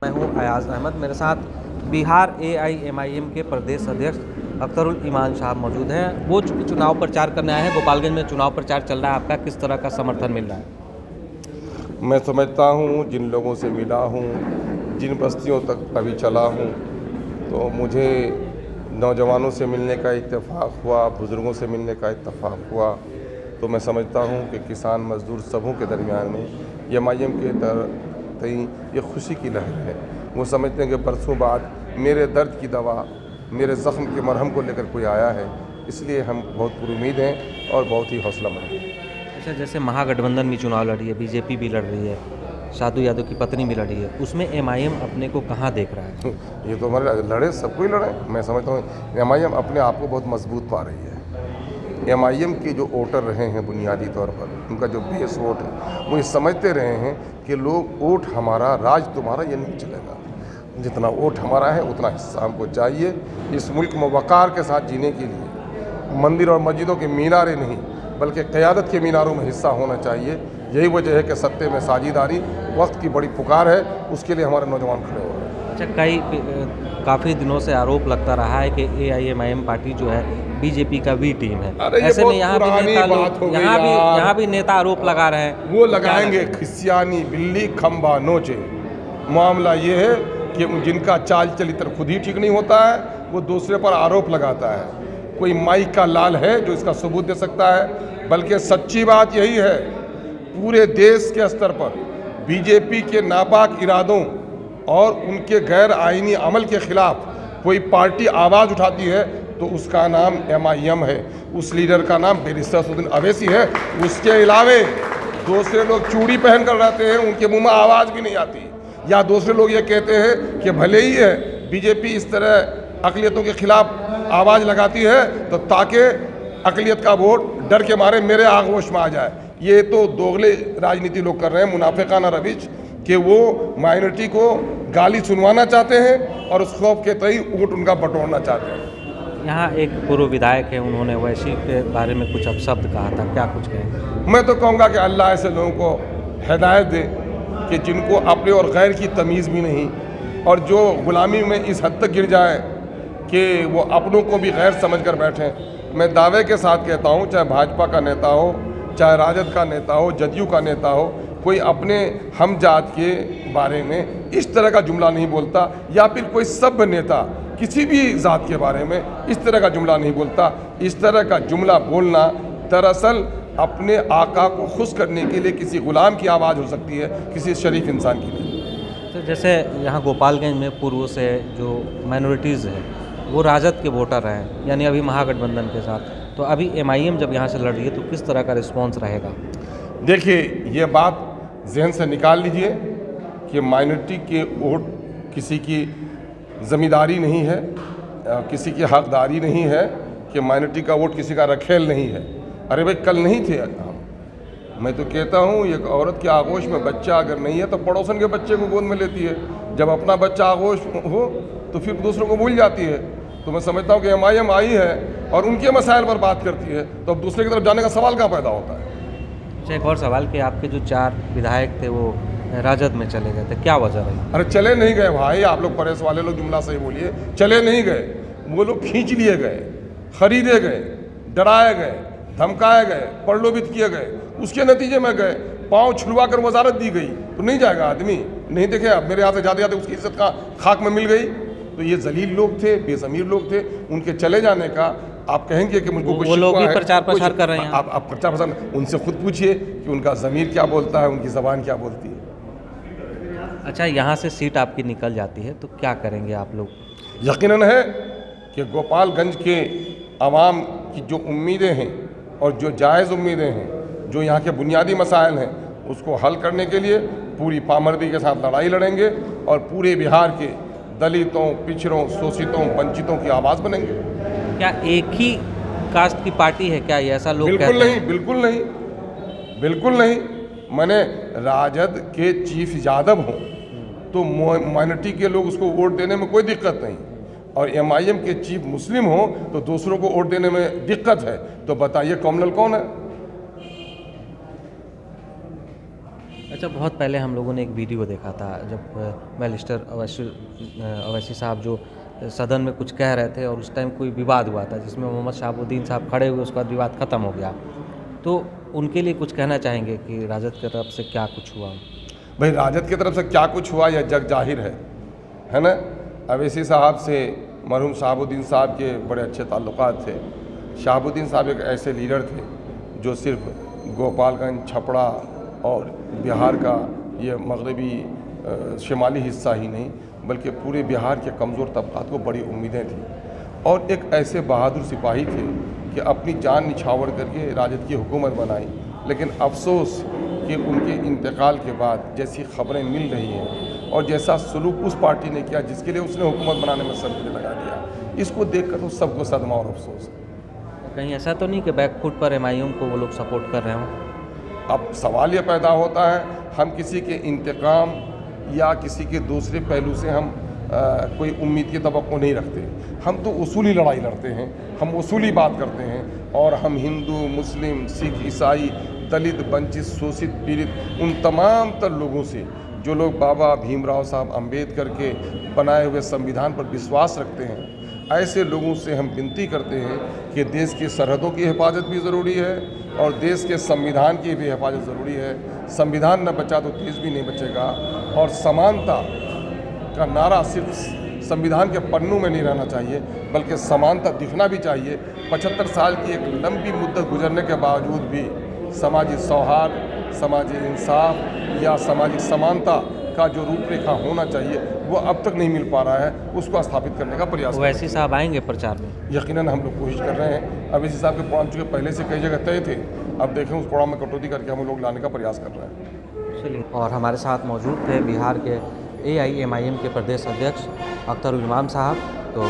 मैं हूं अयाज अहमद, मेरे साथ बिहार AIMIM के प्रदेश अध्यक्ष अख्तरुल ईमान साहब मौजूद हैं। वो चूँकि चुनाव प्रचार करने आए हैं, गोपालगंज में चुनाव प्रचार चल रहा है, आपका किस तरह का समर्थन मिल रहा है? मैं समझता हूँ जिन लोगों से मिला हूँ, जिन बस्तियों तक अभी चला हूँ, तो मुझे नौजवानों से मिलने का इत्तेफाक हुआ, बुज़ुर्गों से मिलने का इत्तेफाक हुआ, तो मैं समझता हूँ कि किसान मज़दूर सबों के दरमियान में MIM के तई ये खुशी की लहर है। वो समझते हैं कि बरसों बाद मेरे दर्द की दवा, मेरे ज़ख्म के मरहम को लेकर कोई आया है, इसलिए हम बहुत पुरुमीद हैं और बहुत ही हौसलामंद हैं। अच्छा, जैसे महागठबंधन भी चुनाव लड़ी है, BJP भी लड़ रही है, साधु यादव की पत्नी भी लड़ी है, उसमें MIM अपने को कहाँ देख रहा है? ये तो हमारे लड़े, सबको ही लड़े। मैं समझता हूँ MIM अपने आप को बहुत मजबूत पा रही है। MIM के जो वोटर रहे हैं बुनियादी तौर पर, उनका जो बेस वोट है, वो ये समझते रहे हैं कि लोग वोट हमारा, राज तुम्हारा, ये नहीं चलेगा। जितना वोट हमारा है उतना हिस्सा हमको चाहिए। इस मुल्क में वक़ार के साथ जीने के लिए मंदिर और मस्जिदों के मीनारे नहीं बल्कि क़यादत के मीनारों में हिस्सा होना चाहिए। यही वजह है कि सत्ते में साझेदारी वक्त की बड़ी पुकार है, उसके लिए हमारे नौजवान खड़े हो रहे हैं। अच्छा, काफ़ी दिनों से आरोप लगता रहा है कि AIMIM पार्टी जो है BJP का B टीम है। ऐसे में यहाँ भी नेता आरोप लगा रहे हैं। वो लगाएंगे, खिसियानी बिल्ली खम्बा नोचे। मामला ये है कि जिनका चाल चरित्र खुद ही ठीक नहीं होता है, वो दूसरे पर आरोप लगाता है। कोई माई का लाल है जो इसका सबूत दे सकता है? बल्कि सच्ची बात यही है, पूरे देश के स्तर पर BJP के नापाक इरादों और उनके गैर आईनी अमल के खिलाफ कोई पार्टी आवाज़ उठाती है तो उसका नाम MIM है। उस लीडर का नाम बैरिस्टर असदुद्दीन अवैसी है। उसके अलावे दूसरे लोग चूड़ी पहन कर रहते हैं, उनके मुंह में आवाज़ भी नहीं आती। या दूसरे लोग ये कहते हैं कि भले ही है BJP इस तरह अक़लियतों के खिलाफ आवाज़ लगाती है तो ताकि अक़लियत का वोट डर के मारे मेरे आगोश में आ जाए। ये तो दोगले राजनीति लोग कर रहे हैं, मुनाफिकाना रविश, कि वो माइनॉरिटी को गाली सुनवाना चाहते हैं और उस खौफ के तई वोट उनका बटोरना चाहते हैं। यहाँ एक पूर्व विधायक है, उन्होंने वैसी के बारे में कुछ अपशब्द कहा था, क्या कुछ कहें? मैं तो कहूँगा कि अल्लाह ऐसे लोगों को हिदायत दे कि जिनको अपने और गैर की तमीज़ भी नहीं, और जो ग़ुलामी में इस हद तक गिर जाए कि वो अपनों को भी गैर समझ कर बैठें। मैं दावे के साथ कहता हूँ, चाहे भाजपा का नेता हो, चाहे राजद का नेता हो, जदयू का नेता हो, कोई अपने हम जात के बारे में इस तरह का जुमला नहीं बोलता, या फिर कोई सभ्य नेता किसी भी ज़ात के बारे में इस तरह का जुमला नहीं बोलता। इस तरह का जुमला बोलना दरअसल अपने आका को खुश करने के लिए किसी ग़ुलाम की आवाज़ हो सकती है, किसी शरीफ इंसान की नहीं। तो जैसे यहाँ गोपालगंज में पूर्व से जो माइनॉरिटीज़ है वो राजद के वोटर हैं, यानी अभी महागठबंधन के साथ, तो अभी MIM जब यहाँ से लड़ रही है तो किस तरह का रिस्पॉन्स रहेगा? देखिए, ये बात जहन से निकाल लीजिए कि माइनॉरिटी के वोट किसी की ज़मींदारी नहीं है, किसी की हकदारी नहीं है, कि माइनॉरिटी का वोट किसी का रखेल नहीं है। अरे भाई, कल नहीं थे हम। मैं तो कहता हूँ, एक औरत के आगोश में बच्चा अगर नहीं है तो पड़ोसन के बच्चे को गोद में लेती है। जब अपना बच्चा आगोश हो तो फिर दूसरों को भूल जाती है। तो मैं समझता हूँ कि MIM आई है और उनके मसाइल पर बात करती है, तो अब दूसरे की तरफ जाने का सवाल कहाँ पैदा होता है? अच्छा, एक और सवाल कि आपके जो 4 विधायक थे वो राजद में चले गए थे, क्या वजह रही? अरे चले नहीं गए भाई, आप लोग प्रेस वाले लोग जुमला सही बोलिए। चले नहीं गए, वो लोग खींच लिए गए, खरीदे गए, डराए गए, धमकाए गए, प्रलोभित किए गए, उसके नतीजे में गए। पाँव छुड़वा कर वजारत दी गई तो नहीं जाएगा आदमी? नहीं देखे अब मेरे यहाँ से जाते जाते उसकी इज्जत का खाक में मिल गई। तो ये जलील लोग थे, बेज़मीर लोग थे, उनके चले जाने का आप कहेंगे कि मुझको कुछ वो लोग भी प्रचार प्रसार कर रहे हैं। आप प्रचार प्रसार उनसे खुद पूछिए कि उनका ज़मीर क्या बोलता है, उनकी ज़बान क्या बोलती है। अच्छा, यहाँ से सीट आपकी निकल जाती है तो क्या करेंगे आप लोग? यकीनन है कि गोपालगंज के आवाम की जो उम्मीदें हैं और जो जायज़ उम्मीदें हैं, जो यहाँ के बुनियादी मसाइल हैं, उसको हल करने के लिए पूरी पामर्दी के साथ लड़ाई लड़ेंगे और पूरे बिहार के दलितों, पिछड़ों, शोषितों, वंचितों की आवाज़ बनेंगे। क्या एक ही कास्ट की पार्टी है क्या, ये ऐसा लोग बिल्कुल कहते नहीं, हैं? बिल्कुल नहीं, बिल्कुल नहीं। मैंने राजद के चीफ यादव हों तो माइनॉरिटी के लोग उसको वोट देने में कोई दिक्कत नहीं, और MIM के चीफ मुस्लिम हो तो दूसरों को वोट देने में दिक्कत है। तो बताइए कॉमनल कौन है? अच्छा, बहुत पहले हम लोगों ने एक वीडियो देखा था जब बैरिस्टर अवैसी साहब जो सदन में कुछ कह रहे थे और उस टाइम कोई विवाद हुआ था जिसमें मोहम्मद शहाबुद्दीन साहब खड़े हुए, उसके बाद विवाद ख़त्म हो गया। तो उनके लिए कुछ कहना चाहेंगे कि राजद की तरफ से क्या कुछ हुआ? भाई राजद की तरफ से क्या कुछ हुआ यह जग जाहिर है ना। अवैसी साहब से मरहूम शहाबुद्दीन साहब के बड़े अच्छे ताल्लुकात थे। शहाबुद्दीन साहब एक ऐसे लीडर थे जो सिर्फ गोपालगंज, छपरा और बिहार का ये मगरबी शुमाली हिस्सा ही नहीं बल्कि पूरे बिहार के कमज़ोर तबक़ात को बड़ी उम्मीदें थी और एक ऐसे बहादुर सिपाही थे कि अपनी जान निछावर करके राजद की हुकूमत बनाई। लेकिन अफसोस कि उनके इंतकाल के बाद जैसी खबरें मिल रही हैं और जैसा सलूक उस पार्टी ने किया जिसके लिए उसने हुकूमत बनाने में सर लगा दिया, इसको देखकर तो सबको सदमा और अफसोस है। कहीं ऐसा तो नहीं कि बैकफुट पर एमआईएम को वो लोग सपोर्ट कर रहे हों? अब सवाल ये पैदा होता है, हम किसी के इंतकाम या किसी के दूसरे पहलू से हम कोई उम्मीद की तवक्को नहीं रखते। हम तो उसूली लड़ाई लड़ते हैं, हम उसूली बात करते हैं और हम हिंदू, मुस्लिम, सिख, ईसाई, दलित, वंचित, शोषित, पीड़ित उन तमाम तर लोगों से जो लोग बाबा भीमराव साहब अम्बेडकर के बनाए हुए संविधान पर विश्वास रखते हैं, ऐसे लोगों से हम विनती करते हैं कि देश की सरहदों की हिफाजत भी ज़रूरी है और देश के संविधान की भी हिफाजत ज़रूरी है। संविधान न बचा तो देश भी नहीं बचेगा और समानता का नारा सिर्फ संविधान के पन्नों में नहीं रहना चाहिए बल्कि समानता दिखना भी चाहिए। 75 साल की एक लंबी मुद्दत गुजरने के बावजूद भी समाजी सौहार्द, समाजी इंसाफ या सामाजिक समानता का जो रूपरेखा होना चाहिए वो अब तक नहीं मिल पा रहा है, उसको स्थापित करने का प्रयास। अवैसी साहब आएंगे प्रचार में? यकीनन हम लोग कोशिश कर रहे हैं। अवैसी साहब के प्रोग्राम चूँकि पहले से कई जगह तय थे, अब देखें उस प्रोग्राम में कटौती करके हम लोग लाने का प्रयास कर रहे हैं। चलिए, और हमारे साथ मौजूद थे बिहार के एआईएमआईएम के प्रदेश अध्यक्ष अख्तरुल इमाम साहब। तो